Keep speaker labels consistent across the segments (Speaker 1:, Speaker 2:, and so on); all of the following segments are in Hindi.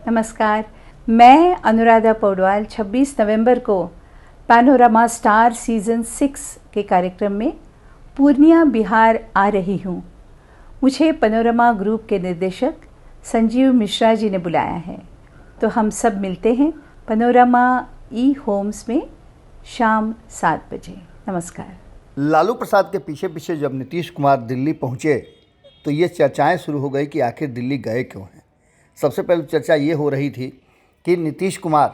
Speaker 1: नमस्कार, मैं अनुराधा पौडवाल 26 नवंबर को पैनोरमा स्टार सीज़न 6 के कार्यक्रम में पूर्णिया बिहार आ रही हूँ। मुझे पैनोरमा ग्रुप के निर्देशक संजीव मिश्रा जी ने बुलाया है, तो हम सब मिलते हैं पैनोरमा ई होम्स में शाम 7 बजे। नमस्कार।
Speaker 2: लालू प्रसाद के पीछे पीछे जब नीतीश कुमार दिल्ली पहुंचे तो ये चर्चाएं शुरू हो गई कि आखिर दिल्ली गए क्यों हैं। सबसे पहले चर्चा ये हो रही थी कि नीतीश कुमार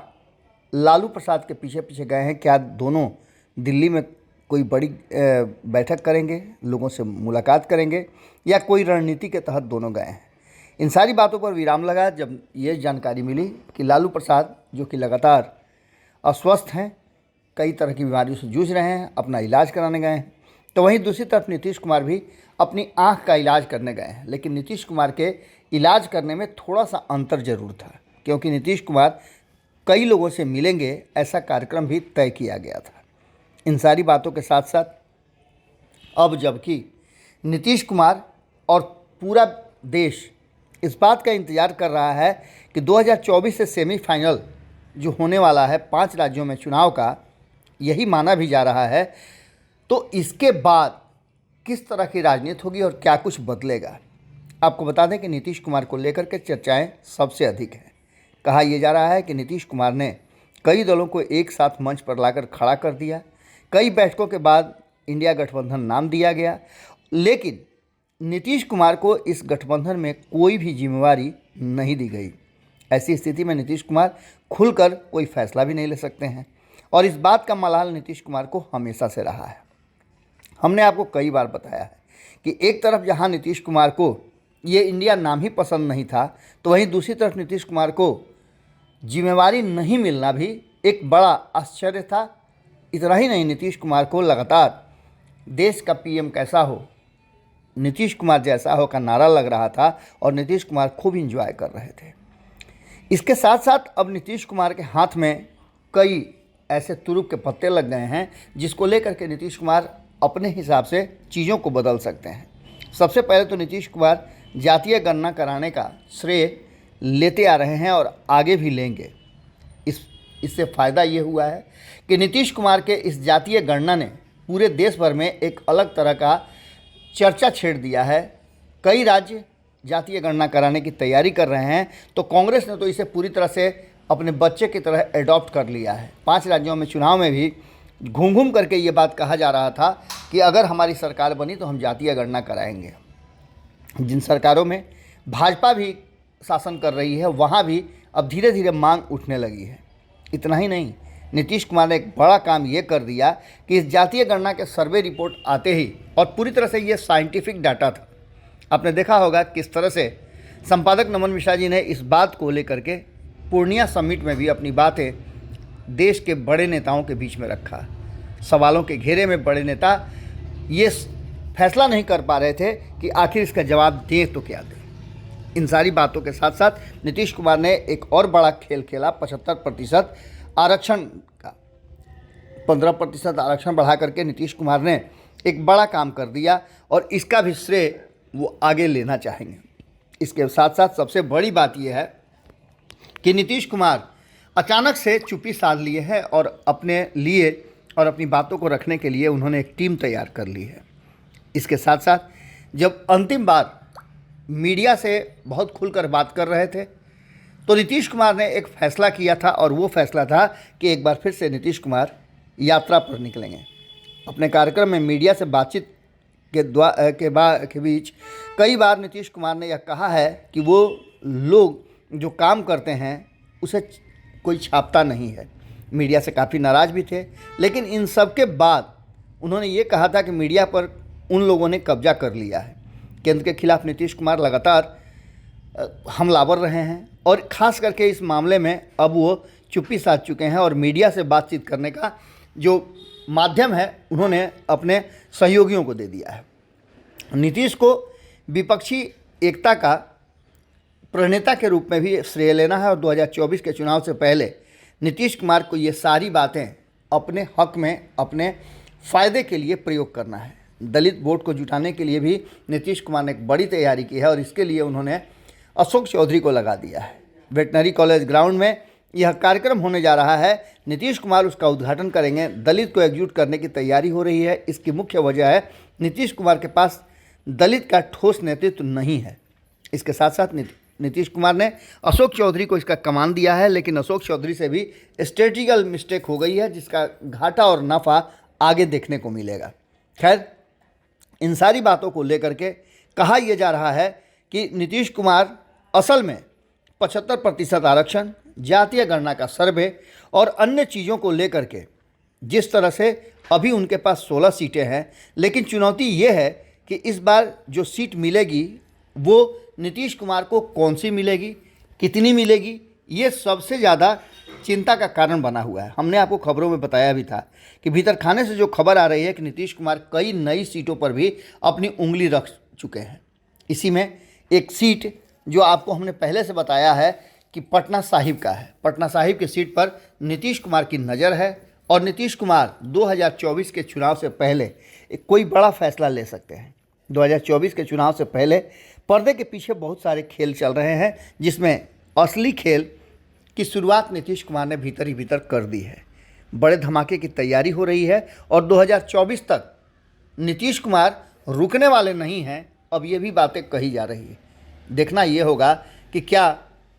Speaker 2: लालू प्रसाद के पीछे पीछे गए हैं, क्या दोनों दिल्ली में कोई बड़ी बैठक करेंगे, लोगों से मुलाकात करेंगे, या कोई रणनीति के तहत दोनों गए हैं। इन सारी बातों पर विराम लगा जब ये जानकारी मिली कि लालू प्रसाद जो कि लगातार अस्वस्थ हैं, कई तरह की बीमारियों से जूझ रहे हैं, अपना इलाज कराने गए हैं, तो वहीं दूसरी तरफ नीतीश कुमार भी अपनी आंख का इलाज करने गए हैं। लेकिन नीतीश कुमार के इलाज करने में थोड़ा सा अंतर जरूर था, क्योंकि नीतीश कुमार कई लोगों से मिलेंगे, ऐसा कार्यक्रम भी तय किया गया था। इन सारी बातों के साथ साथ अब जबकि नीतीश कुमार और पूरा देश इस बात का इंतज़ार कर रहा है कि 2024 से सेमीफाइनल जो होने वाला है 5 राज्यों में चुनाव का, यही माना भी जा रहा है, तो इसके बाद किस तरह की राजनीति होगी और क्या कुछ बदलेगा। आपको बता दें कि नीतीश कुमार को लेकर के चर्चाएं सबसे अधिक हैं। कहा यह जा रहा है कि नीतीश कुमार ने कई दलों को एक साथ मंच पर लाकर खड़ा कर दिया, कई बैठकों के बाद इंडिया गठबंधन नाम दिया गया, लेकिन नीतीश कुमार को इस गठबंधन में कोई भी जिम्मेवारी नहीं दी गई। ऐसी स्थिति में नीतीश कुमार खुलकर कोई फैसला भी नहीं ले सकते हैं, और इस बात का मलाल नीतीश कुमार को हमेशा से रहा है। हमने आपको कई बार बताया है कि एक तरफ जहां नीतीश कुमार को ये इंडिया नाम ही पसंद नहीं था, तो वहीं दूसरी तरफ नीतीश कुमार को जिम्मेवारी नहीं मिलना भी एक बड़ा आश्चर्य था। इतना ही नहीं, नीतीश कुमार को लगातार देश का पीएम कैसा हो, नीतीश कुमार जैसा हो का नारा लग रहा था, और नीतीश कुमार खूब इंजॉय कर रहे थे। इसके साथ साथ अब नीतीश कुमार के हाथ में कई ऐसे तुरुप के पत्ते लग गए हैं जिसको लेकर के नीतीश कुमार अपने हिसाब से चीज़ों को बदल सकते हैं। सबसे पहले तो नीतीश कुमार जातीय गणना कराने का श्रेय लेते आ रहे हैं और आगे भी लेंगे। इससे फ़ायदा ये हुआ है कि नीतीश कुमार के इस जातीय गणना ने पूरे देश भर में एक अलग तरह का चर्चा छेड़ दिया है। कई राज्य जातीय गणना कराने की तैयारी कर रहे हैं, तो कांग्रेस ने तो इसे पूरी तरह से अपने बच्चे की तरह एडॉप्ट कर लिया है। 5 राज्यों में चुनाव में भी घूम घूम करके ये बात कहा जा रहा था कि अगर हमारी सरकार बनी तो हम जातीय गणना कराएंगे। जिन सरकारों में भाजपा भी शासन कर रही है, वहाँ भी अब धीरे धीरे मांग उठने लगी है। इतना ही नहीं, नीतीश कुमार ने एक बड़ा काम ये कर दिया कि इस जातीय गणना के सर्वे रिपोर्ट आते ही, और पूरी तरह से ये साइंटिफिक डाटा था। आपने देखा होगा किस तरह से संपादक नमन मिश्रा जी ने इस बात को लेकर के पूर्णिया समिट में भी अपनी बातें देश के बड़े नेताओं के बीच में रखा। सवालों के घेरे में बड़े नेता ये फैसला नहीं कर पा रहे थे कि आखिर इसका जवाब दें तो क्या दें। इन सारी बातों के साथ साथ नीतीश कुमार ने एक और बड़ा खेल खेला। 75% आरक्षण का 15% आरक्षण बढ़ा करके नीतीश कुमार ने एक बड़ा काम कर दिया, और इसका भी श्रेय वो आगे लेना चाहेंगे। इसके साथ साथ सबसे बड़ी बात यह है कि नीतीश कुमार अचानक से चुप्पी साध लिए है, और अपने लिए और अपनी बातों को रखने के लिए उन्होंने एक टीम तैयार कर ली है। इसके साथ साथ जब अंतिम बार मीडिया से बहुत खुलकर बात कर रहे थे, तो नीतीश कुमार ने एक फ़ैसला किया था, और वो फैसला था कि एक बार फिर से नीतीश कुमार यात्रा पर निकलेंगे। अपने कार्यक्रम में मीडिया से बातचीत के बीच कई बार नीतीश कुमार ने यह कहा है कि वो लोग जो काम करते हैं उसे कोई छापता नहीं है। मीडिया से काफ़ी नाराज़ भी थे, लेकिन इन सब के बाद उन्होंने ये कहा था कि मीडिया पर उन लोगों ने कब्जा कर लिया है। केंद्र के खिलाफ नीतीश कुमार लगातार हमलावर रहे हैं, और ख़ास करके इस मामले में अब वो चुप्पी साध चुके हैं, और मीडिया से बातचीत करने का जो माध्यम है उन्होंने अपने सहयोगियों को दे दिया है। नीतीश को विपक्षी एकता का प्रणेता के रूप में भी श्रेय लेना है, और 2024 के चुनाव से पहले नीतीश कुमार को ये सारी बातें अपने हक में, अपने फ़ायदे के लिए प्रयोग करना है। दलित वोट को जुटाने के लिए भी नीतीश कुमार ने एक बड़ी तैयारी की है, और इसके लिए उन्होंने अशोक चौधरी को लगा दिया है। वेटनरी कॉलेज ग्राउंड में यह कार्यक्रम होने जा रहा है। नीतीश कुमार उसका उद्घाटन करेंगे। दलित को एकजुट करने की तैयारी हो रही है। इसकी मुख्य वजह है नीतीश कुमार के पास दलित का ठोस नेतृत्व नहीं है। इसके साथ साथ नीतीश कुमार ने अशोक चौधरी को इसका कमान दिया है, लेकिन अशोक चौधरी से भी स्ट्रेटेजिकल मिस्टेक हो गई है, जिसका घाटा और नफ़ा आगे देखने को मिलेगा। खैर, इन सारी बातों को लेकर के कहा यह जा रहा है कि नीतीश कुमार असल में 75% आरक्षण, जातीय गणना का सर्वे और अन्य चीज़ों को लेकर के जिस तरह से अभी उनके पास 16 सीटें हैं, लेकिन चुनौती ये है कि इस बार जो सीट मिलेगी वो नीतीश कुमार को कौन सी मिलेगी, कितनी मिलेगी, ये सबसे ज़्यादा चिंता का कारण बना हुआ है। हमने आपको खबरों में बताया भी था कि भीतर खाने से जो खबर आ रही है कि नीतीश कुमार कई नई सीटों पर भी अपनी उंगली रख चुके हैं। इसी में एक सीट जो आपको हमने पहले से बताया है कि पटना साहिब का है। पटना साहिब की सीट पर नीतीश कुमार की नज़र है और नीतीश कुमार 2024 के चुनाव से पहले कोई बड़ा फैसला ले सकते हैं। 2024 के चुनाव से पहले पर्दे के पीछे बहुत सारे खेल चल रहे हैं, जिसमें असली खेल की शुरुआत नीतीश कुमार ने भीतर ही भीतर कर दी है। बड़े धमाके की तैयारी हो रही है और 2024 तक नीतीश कुमार रुकने वाले नहीं हैं। अब ये भी बातें कही जा रही है। देखना ये होगा कि क्या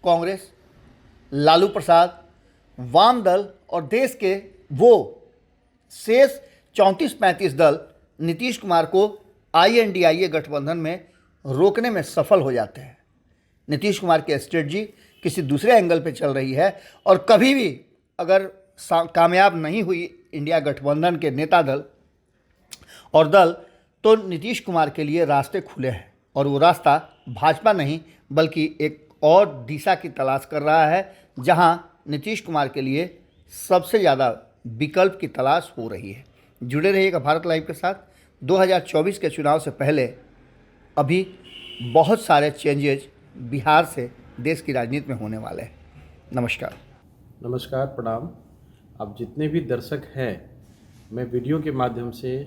Speaker 2: कांग्रेस, लालू प्रसाद, वाम दल और देश के वो शेष 34-35 दल नीतीश कुमार को INDIA गठबंधन में रोकने में सफल हो जाते हैं। नीतीश कुमार की स्ट्रेटजी किसी दूसरे एंगल पे चल रही है और कभी भी अगर कामयाब नहीं हुई इंडिया गठबंधन के नेता दल और दल, तो नीतीश कुमार के लिए रास्ते खुले हैं और वो रास्ता भाजपा नहीं बल्कि एक और दिशा की तलाश कर रहा है, जहां नीतीश कुमार के लिए सबसे ज़्यादा विकल्प की तलाश हो रही है। जुड़े रहिएगा भारत लाइव के साथ। 2024 के चुनाव से पहले अभी बहुत सारे चेंजेज बिहार से देश की राजनीति में होने वाले हैं। नमस्कार।
Speaker 3: नमस्कार, प्रणाम। आप जितने भी दर्शक हैं, मैं वीडियो के माध्यम से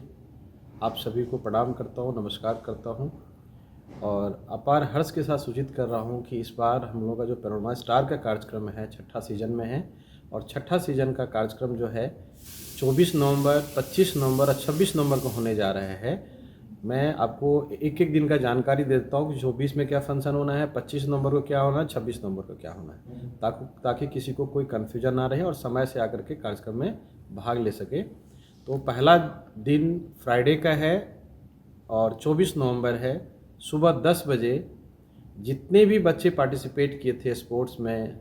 Speaker 3: आप सभी को प्रणाम करता हूं, नमस्कार करता हूं और अपार हर्ष के साथ सूचित कर रहा हूं कि इस बार हम लोगों का जो पैनोरमा स्टार का कार्यक्रम है 6ठा सीजन में है और 6ठा सीजन का कार्यक्रम जो है 24 नवंबर, 25 नवंबर और 26 नवंबर को होने जा रहा है। मैं आपको एक एक दिन का जानकारी देता हूँ कि 24 में क्या फंक्शन होना है, 25 नवंबर को क्या होना है, 26 नवंबर को क्या होना है, ताकि किसी को कोई कन्फ्यूजन ना रहे और समय से आकर के कार्यक्रम में भाग ले सके। तो पहला दिन फ्राइडे का है और 24 नवंबर है। सुबह 10 बजे जितने भी बच्चे पार्टिसिपेट किए थे स्पोर्ट्स में,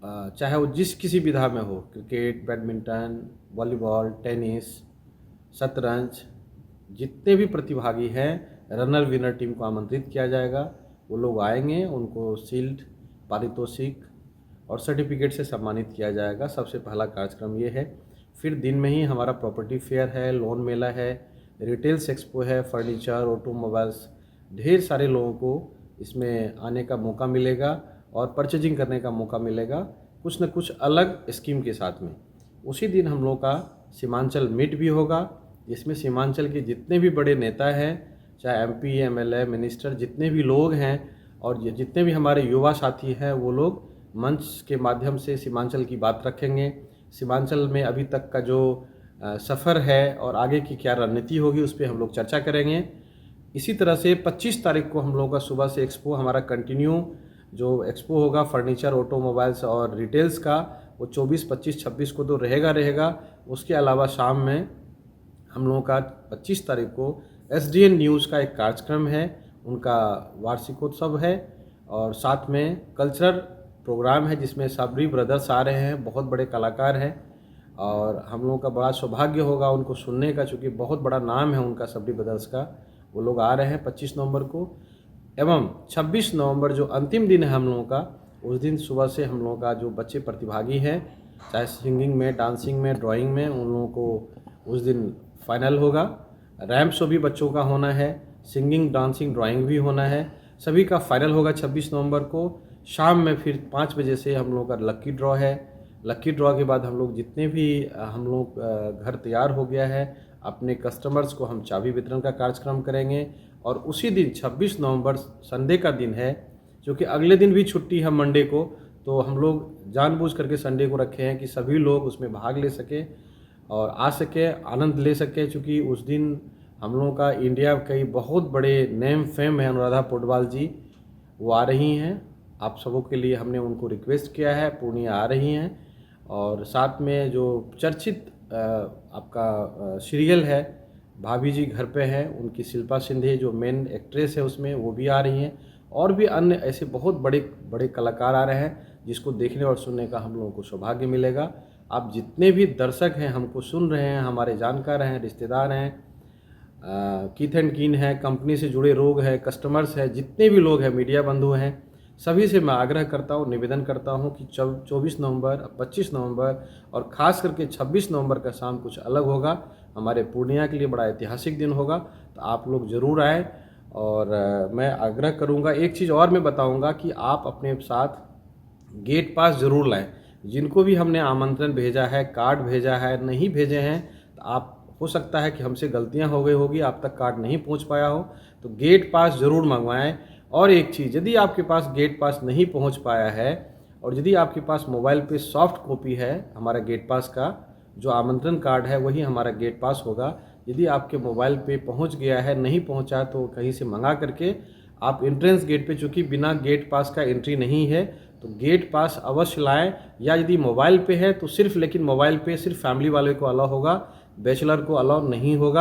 Speaker 3: चाहे वो जिस किसी विधा में हो, क्रिकेट, बैडमिंटन, वॉलीबॉल, टेनिस, शतरंज, जितने भी प्रतिभागी हैं, रनर विनर टीम को आमंत्रित किया जाएगा। वो लोग आएंगे, उनको शील्ड, पारितोषिक और सर्टिफिकेट से सम्मानित किया जाएगा। सबसे पहला कार्यक्रम ये है। फिर दिन में ही हमारा प्रॉपर्टी फेयर है, लोन मेला है, रिटेल्स एक्सपो है, फर्नीचर, ऑटोमोबाइल्स, ढेर सारे लोगों को इसमें आने का मौका मिलेगा और परचेजिंग करने का मौका मिलेगा, कुछ न कुछ अलग स्कीम के साथ में। उसी दिन हम लोग का सीमांचल मीट भी होगा, जिसमें सीमांचल के जितने भी बड़े नेता हैं, चाहे MP, MLA, मिनिस्टर, जितने भी लोग हैं और जितने भी हमारे युवा साथी हैं, वो लोग मंच के माध्यम से सीमांचल की बात रखेंगे। सीमांचल में अभी तक का जो सफ़र है और आगे की क्या रणनीति होगी, उस पर हम लोग चर्चा करेंगे। इसी तरह से 25 तारीख को हम लोगों का सुबह से एक्सपो हमारा कंटिन्यू जो एक्सपो होगा फर्नीचर, ऑटोमोबाइल्स और रिटेल्स का, वो 24, 25, 26 को तो रहेगा। उसके अलावा शाम में हम लोगों का 25 तारीख को SDN न्यूज़ का एक कार्यक्रम है, उनका वार्षिकोत्सव है और साथ में कल्चरल प्रोग्राम है जिसमें सबरी ब्रदर्स आ रहे हैं, बहुत बड़े कलाकार हैं और हम लोगों का बड़ा सौभाग्य होगा उनको सुनने का, चूँकि बहुत बड़ा नाम है उनका सबरी ब्रदर्स का। वो लोग आ रहे हैं 25 नवंबर को। एवं 26 नवंबर जो अंतिम दिन है हम लोगों का, उस दिन सुबह से हम लोगों का जो बच्चे प्रतिभागी हैं, चाहे सिंगिंग में, डांसिंग में, ड्राइंग में, उन लोगों को उस दिन फाइनल होगा। रैम्प शो भी बच्चों का होना है, सिंगिंग, डांसिंग, ड्राइंग भी होना है, सभी का फाइनल होगा 26 नवंबर को। शाम में फिर 5 बजे से हम लोगों का लक्की ड्रॉ है। लक्की ड्रॉ के बाद हम लोग जितने भी हम लोग घर तैयार हो गया है, अपने कस्टमर्स को हम चाबी वितरण का कार्यक्रम करेंगे और उसी दिन 26 नवंबर संडे का दिन है, क्योंकि अगले दिन भी छुट्टी है मंडे को, तो हम लोग जानबूझ करके संडे को रखे हैं कि सभी लोग उसमें भाग ले सके और आ सके, आनंद ले सके। चूँकि उस दिन हम लोगों का इंडिया कई बहुत बड़े नेम फेम है अनुराधा पौडवाल जी, वो आ रही हैं। आप सबों के लिए हमने उनको रिक्वेस्ट किया है, पूर्णिया आ रही हैं। और साथ में जो चर्चित आपका सीरियल है भाभी जी घर पे है, उनकी शिल्पा शिंदे जो मेन एक्ट्रेस है उसमें, वो भी आ रही हैं। और भी अन्य ऐसे बहुत बड़े बड़े कलाकार आ रहे हैं जिसको देखने और सुनने का हम लोगों को सौभाग्य मिलेगा। आप जितने भी दर्शक हैं, हमको सुन रहे हैं, हमारे जानकार हैं, रिश्तेदार हैं, कीथ एंड कीन है, कंपनी से जुड़े लोग हैं, कस्टमर्स हैं, जितने भी लोग हैं, मीडिया बंधु हैं, सभी से मैं आग्रह करता हूँ, निवेदन करता हूँ कि 24 नवंबर, 25 नवंबर और ख़ास करके 26 नवंबर का शाम कुछ अलग होगा। हमारे पूर्णिया के लिए बड़ा ऐतिहासिक दिन होगा, तो आप लोग ज़रूर आए। और मैं आग्रह करूँगा, एक चीज़ और मैं बताऊँगा कि आप अपने साथ गेट पास ज़रूर लाएँ। जिनको भी हमने आमंत्रण भेजा है, कार्ड भेजा है, नहीं भेजे हैं, तो आप हो सकता है कि हमसे गलतियां हो गई होगी, आप तक कार्ड नहीं पहुंच पाया हो, तो गेट पास ज़रूर मंगवाएं। और एक चीज़, यदि आपके पास गेट पास नहीं पहुंच पाया है और यदि आपके पास मोबाइल पे सॉफ्ट कॉपी है हमारा गेट पास का, जो आमंत्रण कार्ड है वही हमारा गेट पास होगा। यदि आपके मोबाइल पे पहुंच गया है, नहीं पहुंचा, तो कहीं से मंगा करके आप एंट्रेंस गेट पे, चूँकि बिना गेट पास का एंट्री नहीं है, तो गेट पास अवश्य लाएं। या यदि मोबाइल पे है तो सिर्फ, लेकिन मोबाइल पे सिर्फ फैमिली वाले को अलाउ होगा, बैचलर को अलाउ नहीं होगा।